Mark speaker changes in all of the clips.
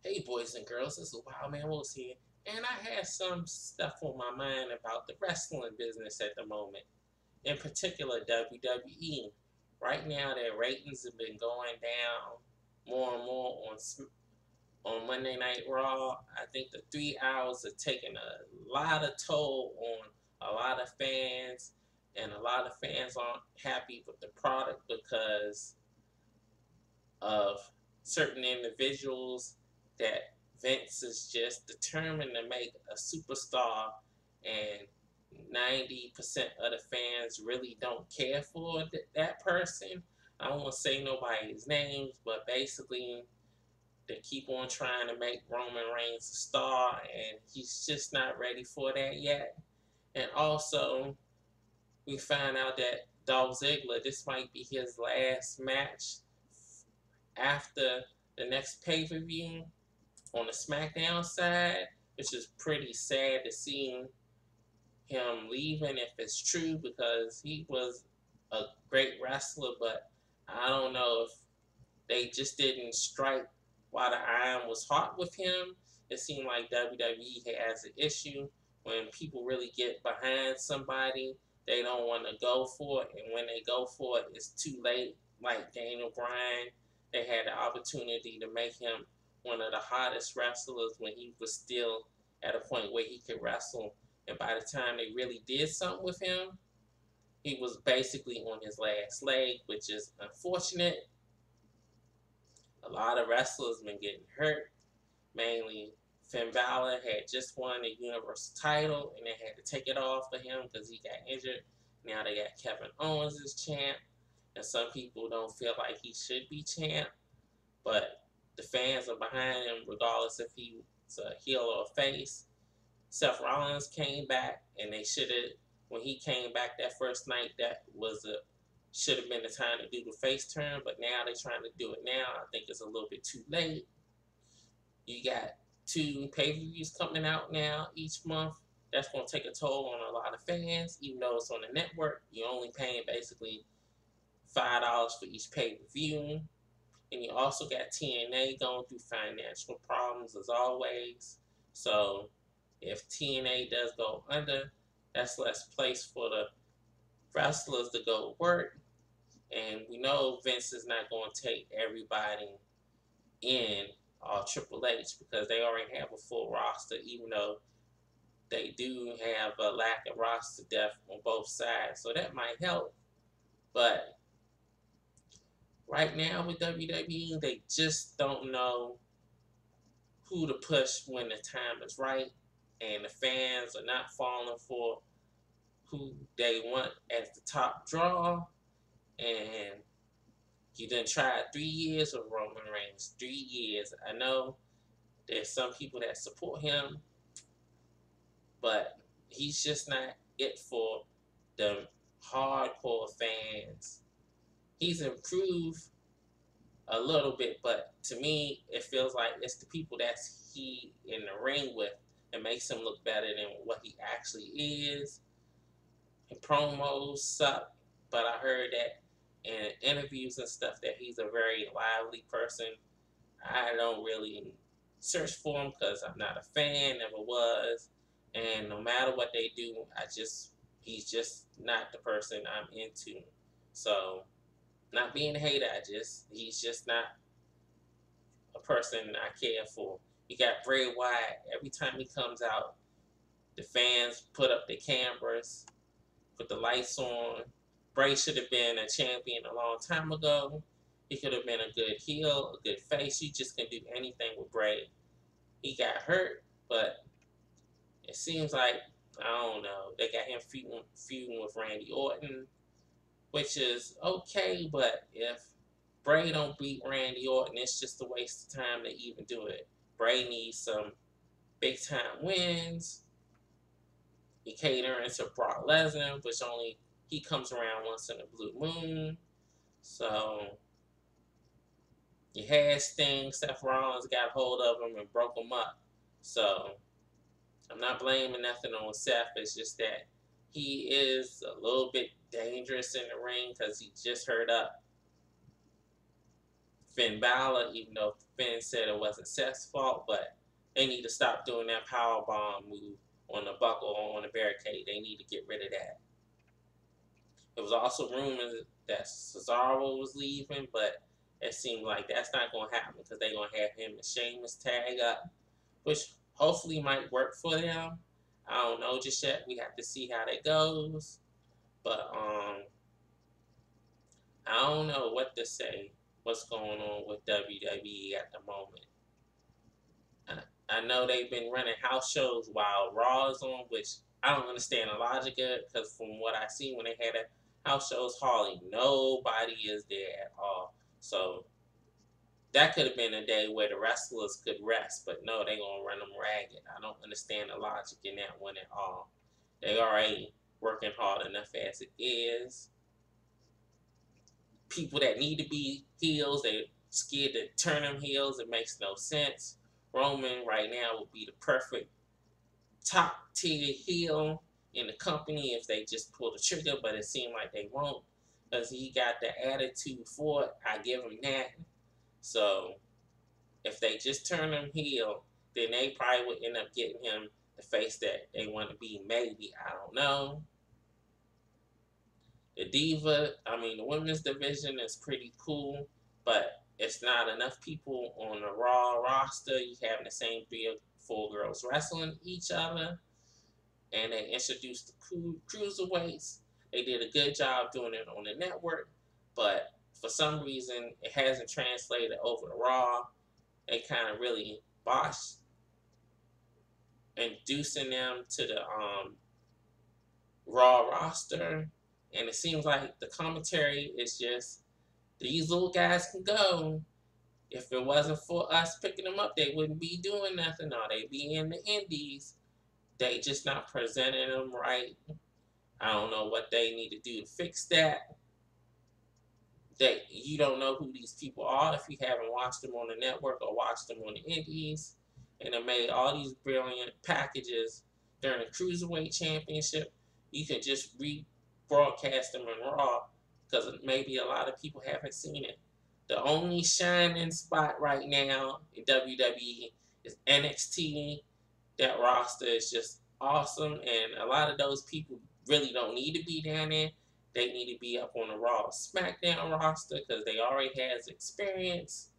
Speaker 1: Hey, boys and girls, this is Wild Man Willis here, and I had some stuff on my mind about the wrestling business at the moment, in particular WWE. Right now, their ratings have been going down more and more on Monday Night Raw. I think the 3 hours are taking a lot of toll on a lot of fans, and a lot of fans aren't happy with the product because of certain individuals that Vince is just determined to make a superstar, and 90% of the fans really don't care for that person. I don't want to say nobody's names, but basically, they keep on trying to make Roman Reigns a star, and he's just not ready for that yet. And also, we find out that Dolph Ziggler, this might be his last match after the next pay per view on the SmackDown side, which is pretty sad to see him leaving if it's true because he was a great wrestler, but I don't know if they just didn't strike while the iron was hot with him. It seemed like WWE has an issue when people really get behind somebody, they don't want to go for it, and when they go for it, it's too late. Like Daniel Bryan, they had the opportunity to make him one of the hottest wrestlers when he was still at a point where he could wrestle, and by the time they really did something with him, he was basically on his last leg, which is unfortunate. A lot of wrestlers been getting hurt. Mainly, Finn Balor had just won the Universal title, and they had to take it off of him because he got injured. Now they got Kevin Owens as champ, and some people don't feel like he should be champ, but the fans are behind him regardless if he's a heel or a face. Seth Rollins came back, and they should have. When he came back that first night, that was a should have been the time to do the face turn, but now they're trying to do it now. I think it's a little bit too late. You got two pay per views coming out now each month. That's going to take a toll on a lot of fans, even though it's on the network. You're only paying basically $5 for each pay per view. And you also got TNA going through financial problems as always. So if TNA does go under, that's less place for the wrestlers to go work. And we know Vince is not going to take everybody in Triple H because they already have a full roster, even though they do have a lack of roster depth on both sides. So that might help. But right now with WWE, they just don't know who to push when the time is right. And the fans are not falling for who they want as the top draw. And you done tried 3 years of Roman Reigns. 3 years. I know there's some people that support him, but he's just not it for the hardcore fans. He's improved a little bit, but to me, it feels like it's the people that's he in the ring with that makes him look better than what he actually is. And promos suck, but I heard that in interviews and stuff that he's a very lively person. I don't really search for him because I'm not a fan, never was. And no matter what they do, he's just not the person I'm into. So, not being a hater, he's just not a person I care for. You got Bray Wyatt. Every time he comes out, the fans put up the cameras, put the lights on. Bray should have been a champion a long time ago. He could have been a good heel, a good face. You just can do anything with Bray. He got hurt, but it seems like I don't know. They got him feuding with Randy Orton, which is okay. But if Bray don't beat Randy Orton, it's just a waste of time to even do it. Bray needs some big time wins. He catering to Brock Lesnar, which only he comes around once in a blue moon. So you had Sting, Seth Rollins got hold of him and broke him up. So I'm not blaming nothing on Seth. It's just that he is a little bit dangerous in the ring because he just hurt up. Finn Balor, even though Finn said it wasn't Seth's fault, but they need to stop doing that power bomb move on the buckle or on the barricade. They need to get rid of that. There was also rumors that Cesaro was leaving, but it seemed like that's not going to happen because they're going to have him and Sheamus tag up, which hopefully might work for them. I don't know just yet. We have to see how that goes. But I don't know what to say. What's going on with WWE at the moment? I know they've been running house shows while Raw is on, which I don't understand the logic of it, because from what I see when they had a house shows, hardly nobody is there at all. So that could have been a day where the wrestlers could rest, but no, they're going to run them ragged. I don't understand the logic in that one at all. They already working hard enough as it is. People that need to be heels, they're scared to turn them heels. It makes no sense. Roman right now would be the perfect top tier heel in the company if they just pull the trigger, but it seemed like they won't because he got the attitude for it. I give him that. So if they just turn him heel, then they probably would end up getting him the face that they want to be. Maybe, I don't know. The women's division is pretty cool, but it's not enough people on the Raw roster. You having the same 3 or 4 girls wrestling each other, and they introduced the cruiserweights. They did a good job doing it on the network, but for some reason, it hasn't translated over to Raw. They kind of really botched inducing them to the Raw roster, and it seems like the commentary is just these little guys can go. If it wasn't for us picking them up, they wouldn't be doing nothing. Or they'd be in the indies. They just not presenting them right. I don't know what they need to do to fix that. That you don't know who these people are if you haven't watched them on the network or watched them on the indies. And they made all these brilliant packages during the Cruiserweight Championship. You could just rebroadcast them in Raw because maybe a lot of people haven't seen it. The only shining spot right now in WWE is NXT. That roster is just awesome, and a lot of those people really don't need to be down there. They need to be up on the Raw SmackDown roster because they already has experience.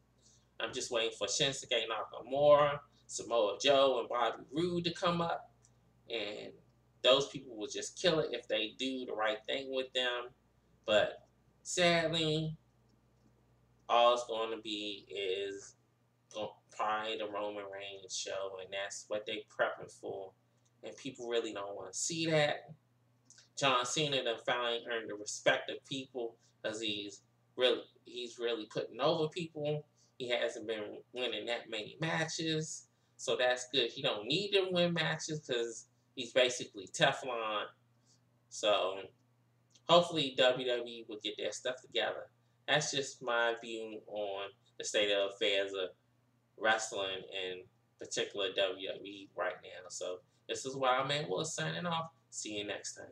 Speaker 1: I'm just waiting for Shinsuke Nakamura, Samoa Joe, and Bobby Roode to come up, and those people will just kill it if they do the right thing with them. But sadly, all it's going to be is probably the Roman Reigns show, and that's what they prepping for. And people really don't want to see that. John Cena done finally earned the respect of people because he's really putting over people. He hasn't been winning that many matches, so that's good. He don't need to win matches because he's basically Teflon. So hopefully WWE will get their stuff together. That's just my view on the state of affairs of wrestling and particular WWE right now. So this is Wild Man Willis signing off. See you next time.